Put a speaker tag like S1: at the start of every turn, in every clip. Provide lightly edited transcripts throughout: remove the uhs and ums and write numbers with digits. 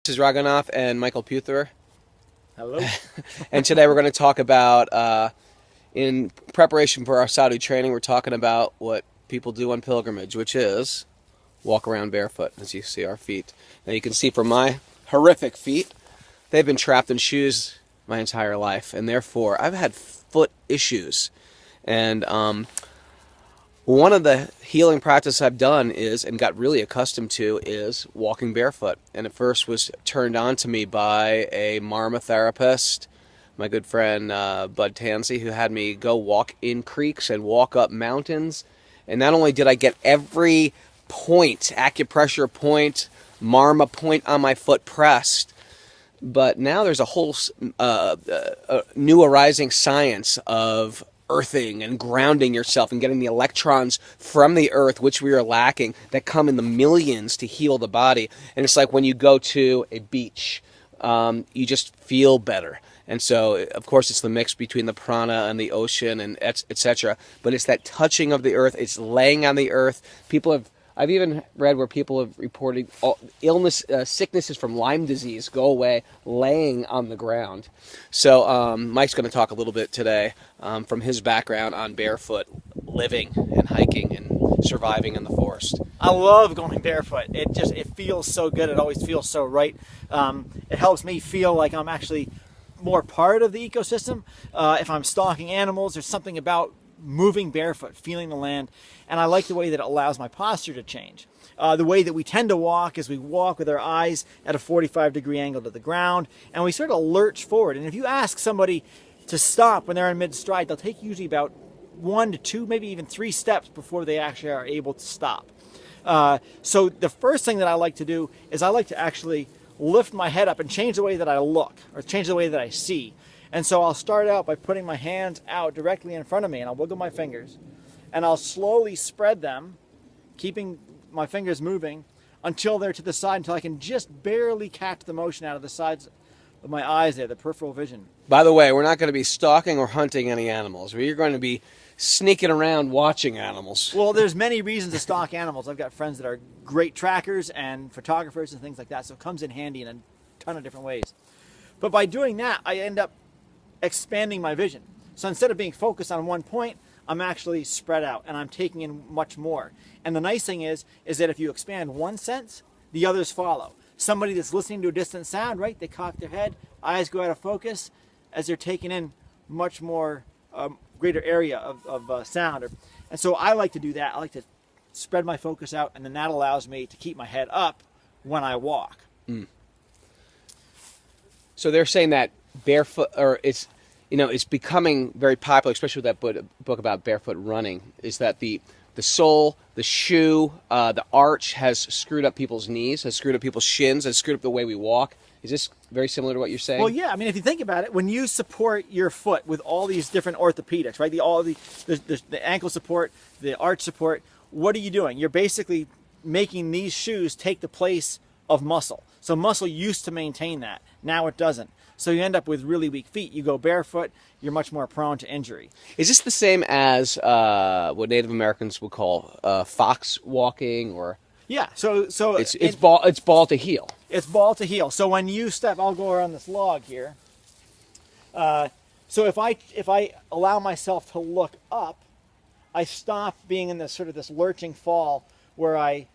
S1: This is Raghunath and Michael Pewtherer.
S2: Hello.
S1: And today we're going to talk about, in preparation for our Sadhu training, we're talking about what people do on pilgrimage, which is walk around barefoot, as you see our feet. Now you can see from my horrific feet, they've been trapped in shoes my entire life, and therefore I've had foot issues. And one of the healing practices I've done is, and got really accustomed to, is walking barefoot. And it first was turned on to me by a Marma therapist, my good friend Bud Tansey, who had me go walk in creeks and walk up mountains. And not only did I get every point, acupressure point, Marma point on my foot pressed, but now there's a whole new arising science of earthing and grounding yourself and getting the electrons from the earth, which we are lacking, that come in the millions to heal the body. And it's like when you go to a beach, you just feel better. And so, of course, it's the mix between the prana and the ocean and etc. But it's that touching of the earth. It's laying on the earth. I've even read where people have reported sicknesses from Lyme disease go away laying on the ground. So Mike's going to talk a little bit today from his background on barefoot living and hiking and surviving in the forest.
S2: I love going barefoot. It feels so good. It always feels so right. It helps me feel like I'm actually more part of the ecosystem. If I'm stalking animals, there's something about moving barefoot, feeling the land, and I like the way that it allows my posture to change. The way that we tend to walk is we walk with our eyes at a 45-degree angle to the ground, and we sort of lurch forward. And if you ask somebody to stop when they're in mid-stride, they'll take usually about 1 to 2, maybe even 3 steps before they actually are able to stop. So the first thing that I like to do is I like to actually lift my head up and change the way that I look, or change the way that I see. And so I'll start out by putting my hands out directly in front of me, and I'll wiggle my fingers, and I'll slowly spread them, keeping my fingers moving until they're to the side, until I can just barely catch the motion out of the sides of my eyes there, the peripheral vision.
S1: By the way, we're not going to be stalking or hunting any animals. We're going to be sneaking around watching animals.
S2: Well, there's many reasons to stalk animals. I've got friends that are great trackers and photographers and things like that, so it comes in handy in a ton of different ways. But by doing that, I end up expanding my vision. So instead of being focused on one point, I'm actually spread out and I'm taking in much more. And the nice thing is that if you expand one sense, the others follow. Somebody that's listening to a distant sound, right? They cock their head, eyes go out of focus as they're taking in much more greater area of sound. And so I like to do that. I like to spread my focus out, and then that allows me to keep my head up when I walk.
S1: Mm. So they're saying that barefoot, or it's becoming very popular, especially with that book about barefoot running, is that the sole, the shoe, the arch has screwed up people's knees, has screwed up people's shins, has screwed up the way we walk. Is this very similar to what you're saying?
S2: Well, yeah. I mean, if you think about it, when you support your foot with all these different orthopedics, right? The ankle support, the arch support, what are you doing? You're basically making these shoes take the place of muscle. So muscle used to maintain that. Now it doesn't. So you end up with really weak feet. You go barefoot, you're much more prone to injury.
S1: Is this the same as what Native Americans would call fox walking, or?
S2: Yeah. So
S1: it's ball to heel.
S2: It's ball to heel. So when you step, I'll go around this log here. So if I allow myself to look up, I stop being in this lurching fall where I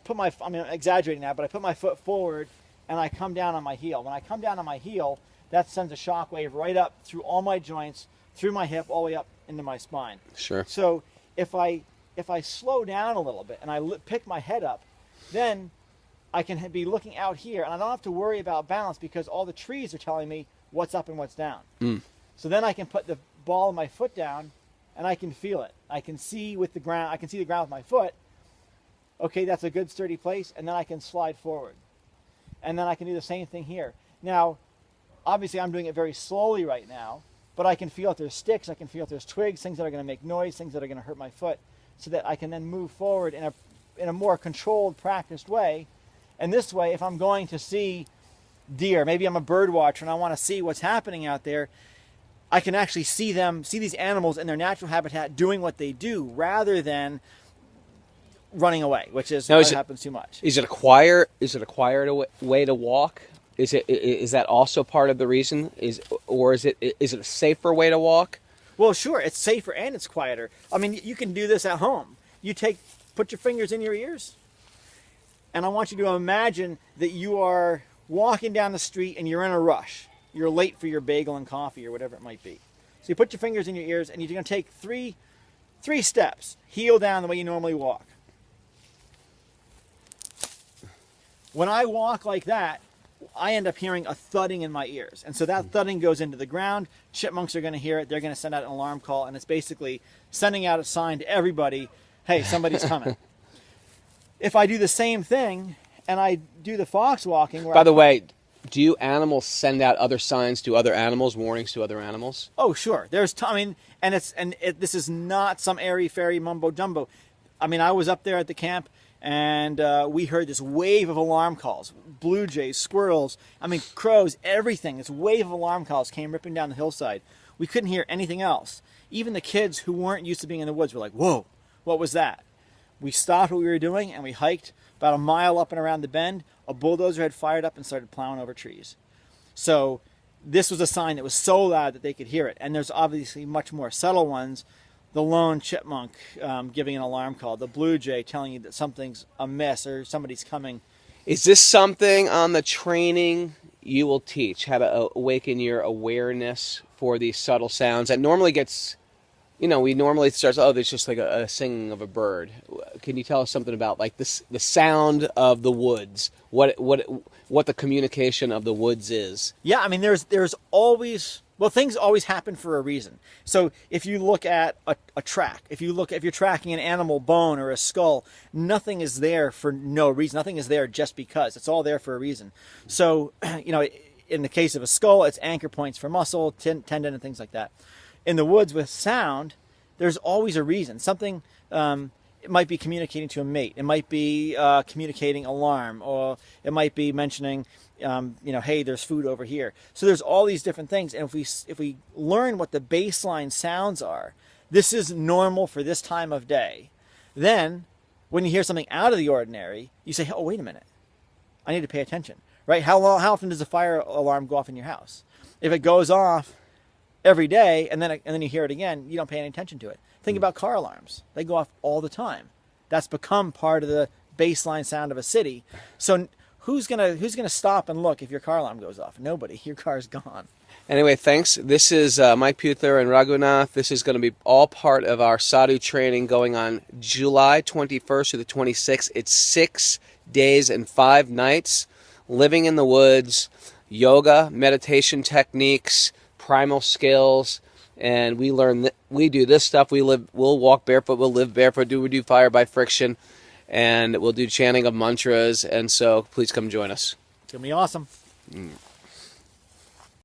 S2: put I'm exaggerating now, but I put my foot forward and I come down on my heel. When I come down on my heel, that sends a shock wave right up through all my joints, through my hip, all the way up into my spine.
S1: Sure.
S2: So if I slow down a little bit and I pick my head up, then I can be looking out here, and I don't have to worry about balance because all the trees are telling me what's up and what's down.
S1: Mm.
S2: So then I can put the ball of my foot down, and I can feel it. I can see with the ground. I can see the ground with my foot. Okay, that's a good sturdy place, and then I can slide forward. And then I can do the same thing here. Now, obviously I'm doing it very slowly right now, but I can feel if there's sticks, I can feel if there's twigs, things that are going to make noise, things that are going to hurt my foot, so that I can then move forward in a more controlled, practiced way. And this way, if I'm going to see deer, maybe I'm a bird watcher and I want to see what's happening out there, I can actually see these animals in their natural habitat doing what they do, rather than running away, which is
S1: Now,
S2: what happens too much.
S1: Is it acquired way to walk? Is that also part of the reason? Is it a safer way to walk?
S2: Well, sure, it's safer and it's quieter. I mean, you can do this at home. Put your fingers in your ears, and I want you to imagine that you are walking down the street and you're in a rush. You're late for your bagel and coffee or whatever it might be. So you put your fingers in your ears and you're going to take three steps, heel down the way you normally walk. When I walk like that, I end up hearing a thudding in my ears. And so that thudding goes into the ground. Chipmunks are going to hear it. They're going to send out an alarm call, and it's basically sending out a sign to everybody, hey, somebody's coming. If I do the same thing and I do the fox walking...
S1: By the way, do animals send out other signs to other animals, warnings to other animals?
S2: Oh, sure. This is not some airy-fairy mumbo-jumbo. I mean, I was up there at the camp, and we heard this wave of alarm calls. Blue jays, squirrels, crows, everything. This wave of alarm calls came ripping down the hillside. We couldn't hear anything else. Even the kids who weren't used to being in the woods were like, whoa, what was that? We stopped what we were doing, and we hiked about a mile up and around the bend. A bulldozer had fired up and started plowing over trees. So this was a sign that was so loud that they could hear it. And there's obviously much more subtle ones. The lone chipmunk giving an alarm call. The blue jay telling you that something's amiss or somebody's coming.
S1: Is this something on the training you will teach? How to awaken your awareness for these subtle sounds that normally gets... we normally start, there's just like a singing of a bird. Can you tell us something about like this, the sound of the woods, what the communication of the woods is?
S2: Yeah, I mean, there's always, things always happen for a reason. So if you look at a track, if you're tracking an animal bone or a skull, nothing is there for no reason. Nothing is there just because. It's all there for a reason. So, in the case of a skull, it's anchor points for muscle, tendon, and things like that. In the woods with sound, there's always a reason. Something, it might be communicating to a mate. It might be communicating alarm, or it might be mentioning, hey, there's food over here. So there's all these different things. And if we learn what the baseline sounds are, this is normal for this time of day. Then when you hear something out of the ordinary, you say, oh, wait a minute. I need to pay attention, right? How often does a fire alarm go off in your house? If it goes off every day, and then you hear it again, you don't pay any attention to it. Think about car alarms. They go off all the time. That's become part of the baseline sound of a city. So who's gonna stop and look if your car alarm goes off? Nobody. Your car's gone.
S1: Anyway, thanks. This is Mike Pewtherer and Raghunath. This is going to be all part of our Sadhu training going on July 21st to the 26th. It's 6 days and 5 nights, living in the woods, yoga, meditation techniques, primal skills, and we do this stuff. We'll walk barefoot, we'll live barefoot, we do fire by friction, and we'll do chanting of mantras, and so please come join us.
S2: It's gonna be awesome.